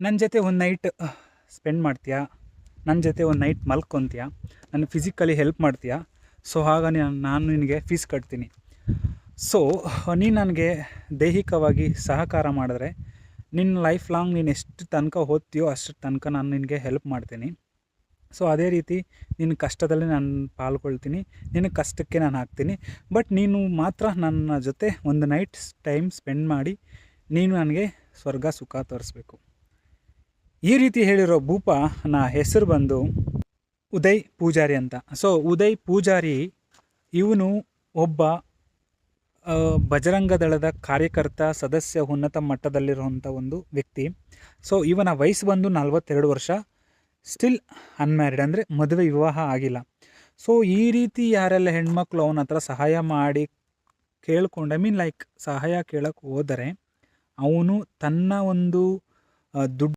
ನನ್ನ ಜೊತೆ ಒಂದು ನೈಟ್ ಸ್ಪೆಂಡ್ ಮಾಡ್ತೀಯಾ, ನನ್ನ ಜೊತೆ ಒಂದು ನೈಟ್ ಮಲ್ಕೊತೀಯಾ, ನನ್ನ ಫಿಸಿಕಲಿ ಹೆಲ್ಪ್ ಮಾಡ್ತೀಯಾ. ಸೊ ಆಗ ನಾನು ನಿನಗೆ ಫೀಸ್ ಕಟ್ತೀನಿ. ಸೊ ನೀನು ನನಗೆ ದೈಹಿಕವಾಗಿ ಸಹಕಾರ ಮಾಡಿದ್ರೆ ನಿನ್ನ ಲೈಫ್ ಲಾಂಗ್ ನೀನು ಎಷ್ಟು ತನಕ ಓದ್ತೀಯೋ ಅಷ್ಟು ತನಕ ನಾನು ನಿನಗೆ ಹೆಲ್ಪ್ ಮಾಡ್ತೀನಿ. ಸೊ ಅದೇ ರೀತಿ ನಿನ್ನ ಕಷ್ಟದಲ್ಲಿ ನಾನು ಪಾಲ್ಗೊಳ್ತೀನಿ, ನಿನ್ನ ಕಷ್ಟಕ್ಕೆ ನಾನು ಹಾಕ್ತೀನಿ. ಬಟ್ ನೀನು ಮಾತ್ರ ನನ್ನ ಜೊತೆ ಒಂದು ನೈಟ್ ಟೈಮ್ ಸ್ಪೆಂಡ್ ಮಾಡಿ ನೀನು ನನಗೆ ಸ್ವರ್ಗ ಸುಖ ತೋರಿಸ್ಬೇಕು. ಈ ರೀತಿ ಹೇಳಿರೋ ಭೂಪನ ಹೆಸರು ಬಂದು ಉದಯ್ ಪೂಜಾರಿ ಅಂತ. ಸೊ ಉದಯ್ ಪೂಜಾರಿ ಇವನು ಒಬ್ಬ ಬಜರಂಗ ದಳದ ಕಾರ್ಯಕರ್ತ, ಸದಸ್ಯ, ಉನ್ನತ ಮಟ್ಟದಲ್ಲಿರುವಂಥ ಒಂದು ವ್ಯಕ್ತಿ. ಸೊ ಇವನ ವಯಸ್ಸು ಬಂದು 42 ವರ್ಷ, ಸ್ಟಿಲ್ ಅನ್ಮ್ಯಾರಿಡ್, ಅಂದರೆ ಮದುವೆ ವಿವಾಹ ಆಗಿಲ್ಲ. ಸೊ ಈ ರೀತಿ ಯಾರೆಲ್ಲ ಹೆಣ್ಮಕ್ಳು ಅವನ ಹತ್ರ ಸಹಾಯ ಮಾಡಿ ಕೇಳ್ಕೊಂಡು, ಲೈಕ್ ಸಹಾಯ ಕೇಳಕ್ಕೆ ಹೋದರೆ ಅವನು ತನ್ನ ಒಂದು ದುಡ್ಡು